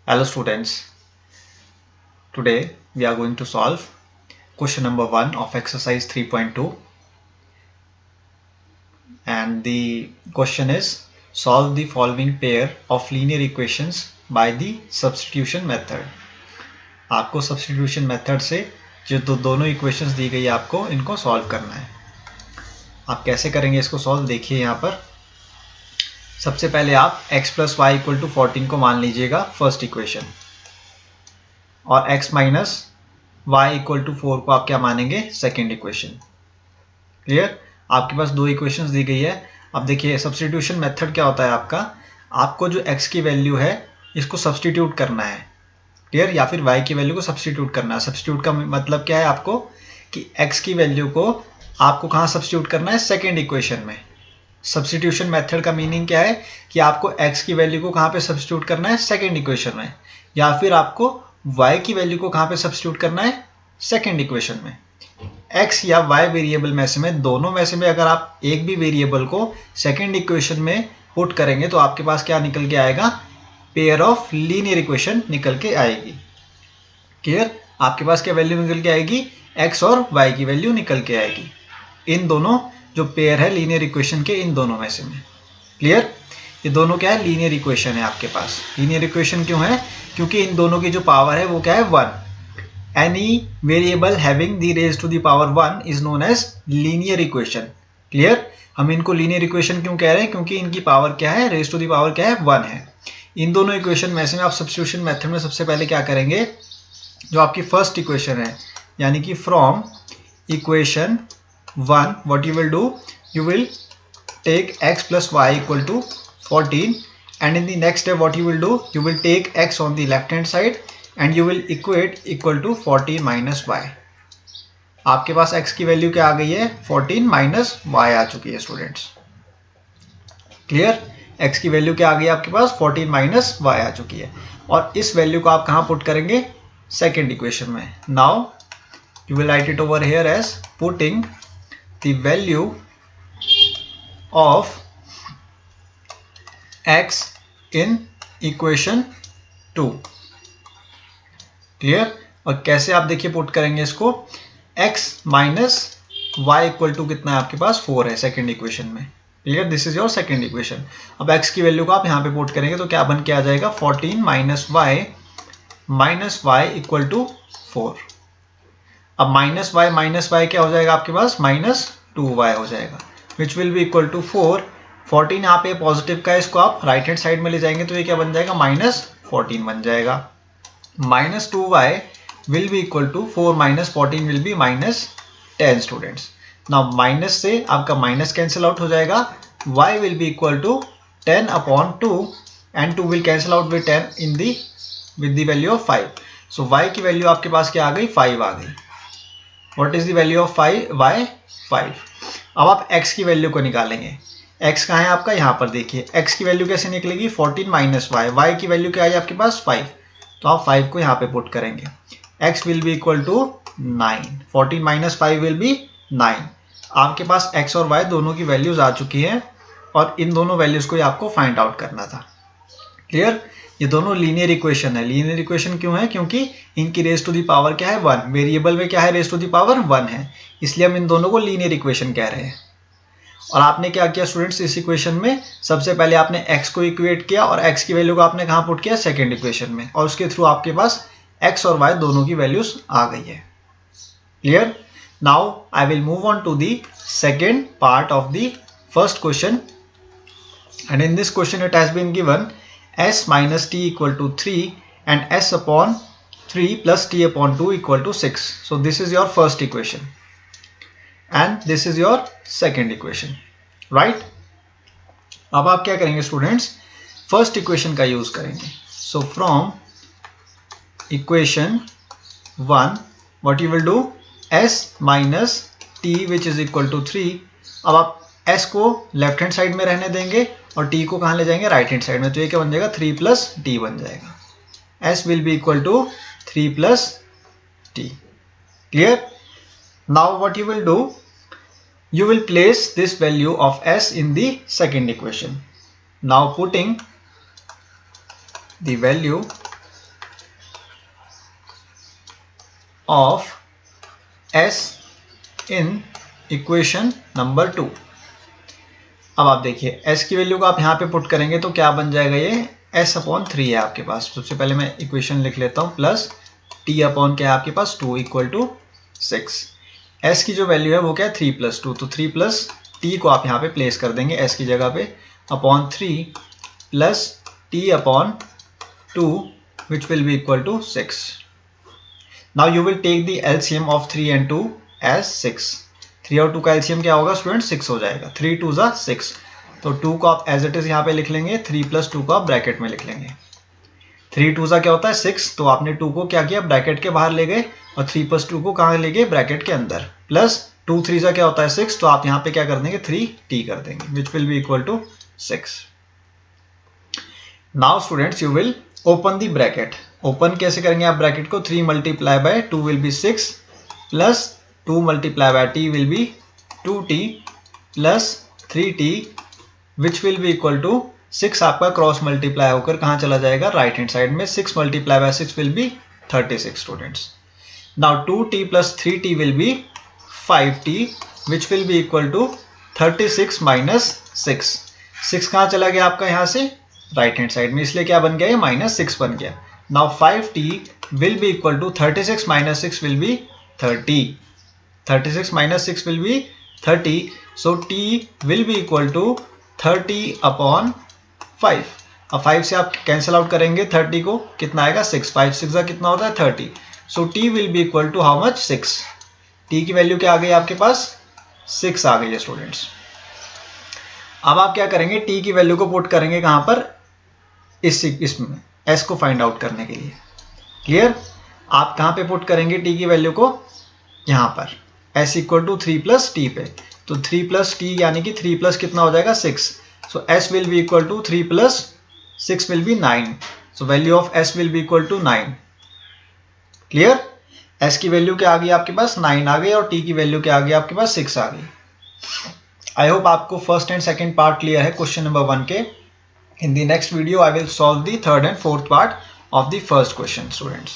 Hello students, today we are going to solve question number 1 of exercise 3.2 and the question is solve the following pair of linear equations by the substitution method. आपको substitution method से जो दोनों equations दी गई है आपको इनको solve करना है. आप कैसे करेंगे इसको solve देखिए यहाँ पर. सबसे पहले आप x plus y equal to 14 को मान लीजिएगा first equation और x minus y equal to 4 को आप क्या मानेंगे सेकेंड इक्वेशन. क्लियर. आपके पास दो इक्वेशंस दी गई है. अब देखिए सब्स्टिट्यूशन मेथड क्या होता है आपको जो x की वैल्यू है इसको सब्स्टिट्यूट करना है. क्लियर. या फिर y की वैल्यू को सब्स्टिट्यूट करना है. सब्स्टिट्यूट का मतलब क्या है आपको कि x की वैल्यू को आपको कहाँ सब्स्टिट्यूट करना है सेकेंड इक्वेशन में. सब्स्टिट्यूशन मेथड का मीनिंग क्या है कि आपको x की वैल्यू को कहाँ पे सब्स्टिट्यूट करना है सेकेंड इक्वेशन में, या फिर आपको y की वैल्यू को कहाँ पे सब्स्टिट्यूट करना है सेकेंड इक्वेशन में. x या y वेरिएबल में से अगर आप एक भी वेरिएबल को सेकेंड इक्वेशन में पुट करेंगे तो आपके पास क्या निकल के आएगा, पेयर ऑफ लीनियर इक्वेशन निकल के आएगी. क्लियर. आपके पास क्या वैल्यू निकल के आएगी, x और y की वैल्यू निकल के आएगी. इन दोनों जो पेयर है लीनियर इक्वेशन के इन दोनों में से में. क्लियर. ये दोनों क्या है लीनियर इक्वेशन है आपके पास. लीनियर इक्वेशन क्यों है, क्योंकि इन दोनों की जो पावर है वो क्या है 1. Any variable having the raise to the power 1 is known as linear equation. Clear. हम इनको लीनियर इक्वेशन क्यों कह रहे हैं, क्योंकि इनकी पावर क्या है, रेज टू द पावर क्या है 1 है. इन दोनों इक्वेशन में से आप सब्स्टिट्यूशन मेथड में सबसे पहले क्या करेंगे, जो आपकी फर्स्ट इक्वेशन है यानी कि from equation 1 what you will do, you will take x plus y equal to 14 and in the next step what you will do, you will take x on the left hand side and you will equate equal to 14 minus y. आपके पास x की value क्या आ गई है 14 minus y आ चुकी है students. Clear. x की value क्या आ गई है आपके पास 14 माइनस y आ चुकी है और इस वैल्यू को आप कहाँ पुट करेंगे सेकेंड इक्वेशन में. Now you will write it over here as putting the value of x in equation 2. Clear. और कैसे आप देखिए पुट करेंगे इसको, x minus y equal to कितना है आपके पास 4 है सेकेंड इक्वेशन में. Clear. This is your second equation. अब x की वैल्यू को आप यहाँ पे पुट करेंगे तो क्या बन के आ जाएगा 14 माइनस वाई इक्वल टू 4. अब माइनस वाई क्या हो जाएगा आपके पास माइनस 2y हो जाएगा which will be equal to 4. 14 यहाँ पे पॉजिटिव का है, इसको आप राइट हैंड साइड में ले जाएंगे तो ये क्या बन जाएगा माइनस 14 बन जाएगा. Minus 2y will be equal to 4 minus 14 will be minus 10 students. Now minus से आपका माइनस कैंसिल आउट हो जाएगा, y will be equal to 10 upon 2 and 2 will cancel out with 10 in the with the value of 5. So y की value आपके पास क्या आ गई 5 आ गई. What is the value of 5? 5. अब आप x की वैल्यू को निकालेंगे. x कहाँ है आपका, यहाँ पर देखिए. x की वैल्यू कैसे निकलेगी 14 माइनस y की वैल्यू क्या है आपके पास 5, तो आप 5 को यहाँ पे पुट करेंगे. x will be equal to 9. 14 minus 5 will be 9. आपके पास x और y दोनों की वैल्यूज आ चुकी हैं और इन दोनों वैल्यूज को आपको फाइंड आउट करना था. क्लियर. ये दोनों लीनियर इक्वेशन है. लीनियर इक्वेशन क्यों है, क्योंकि इनकी रेज टू दी पावर क्या है 1. वेरिएबल में क्या है रेज टू दी पावर 1 है, इसलिए हम इन दोनों को लीनियर इक्वेशन कह रहे हैं. और आपने क्या किया स्टूडेंट्स, इस इक्वेशन में सबसे पहले आपने x को इक्वेट किया और x की वैल्यू को आपने कहाँ पुट किया सेकेंड इक्वेशन में, और उसके थ्रू आपके पास x और y दोनों की वैल्यूज आ गई है. Clear. Now I will move on to the second part of the first question and in this question it has been given s minus t equal to 3 and s upon 3 plus t upon 2 equal to 6. So this is your first equation and this is your second equation, right? अब आप क्या करेंगे students, first equation का use करेंगे. So from equation 1 what you will do, s minus t which is equal to 3. अब आप s को left hand side में रहने देंगे और t को कहाँ ले जाएंगे राइट हैंड साइड में, तो ये क्या बन जाएगा 3 प्लस t बन जाएगा. s will be equal to 3 plus t. Clear. Now what you will do, you will place this value of s in the second equation. Now putting the value of s in equation number 2। अब आप देखिए s की value को आप यहाँ पे put करेंगे तो क्या बन जाएगा, ये s/3 है आपके पास। सबसे पहले मैं इक्वेशन लिख लेता हूँ, प्लस t अपॉन क्या है आपके पास 2 इक्वल टू 6। s की जो वैल्यू है वो क्या है 3 + 2, तो 3 प्लस t को आप यहाँ पे प्लेस कर देंगे s की जगह पे, upon 3 plus t upon 2 which will be equal to 6. Now you will take the LCM of 3 and 2 as 6. 3 और 2 का LCM क्या होगा स्टूडेंट, 6 हो जाएगा। 3 2 ज़ा 6, तो 2 को आप एज इट इज यहाँ पे लिख लेंगे, 3 + 2 को आप ब्रैकेट में लिख लेंगे। 3 2 ज़ा क्या होता है 6, तो आपने 2 को क्या किया ब्रैकेट के बाहर ले गए, और 3 + 2 को कहाँ ले गए ब्रैकेट के अंदर, प्लस 2 3 ज़ा क्या होता है 6, तो आप यहाँ पे क्या कर देंगे 3t कर देंगे, which will be equal to 6। Now students you will open the bracket. Open कैसे करेंगे आप ब्रैकेट को, 3 × 2 will be 6 plus 2 × t will be 2t plus 3t which will be equal to 6। आपका क्रॉस मल्टीप्लाई होकर कहाँ चला जाएगा, राइट हैंड साइड में। 6 × 6 will be 36 students. Now 2t plus 3t will be 5t which will be equal to 36 minus 6। 6 कहाँ चला गया आपका यहाँ से राइट हैंड साइड में, इसलिए क्या बन गया ये -6 बन गया। Now 5t will be equal to 36 minus 6 will be 30। 36 minus 6 will be 30, so t will be equal to 30 upon 5। अब 5 से आप कैंसिल आउट करेंगे 30 को, कितना आएगा 6, 5 6 ज़ा कितना होता है 30, so t will be equal to how much 6। t की वैल्यू क्या आ गई आपके पास 6 आ गई है स्टूडेंट्स। अब आप क्या करेंगे, t की वैल्यू को पुट करेंगे कहाँ पर, इसमें s को फाइंड आउट करने के लिए। क्लियर, आप कहाँ पे पुट करेंगे t की वैल्यू को, यहाँ पर s इक्वल टू 3 + t पे, तो 3 + t यानी कि 3 प्लस कितना हो जाएगा 6, so s will be equal to 3 + 6 will be 9, so value of s will be equal to 9। Clear, s की वैल्यू क्या आ गई आपके पास 9 आ गई, और t की वैल्यू क्या आ गई आपके पास 6 आ गई। आई होप आपको first and second part clear है क्वेश्चन नंबर 1 के। In the next video, I will solve the third and fourth part of the first question, students.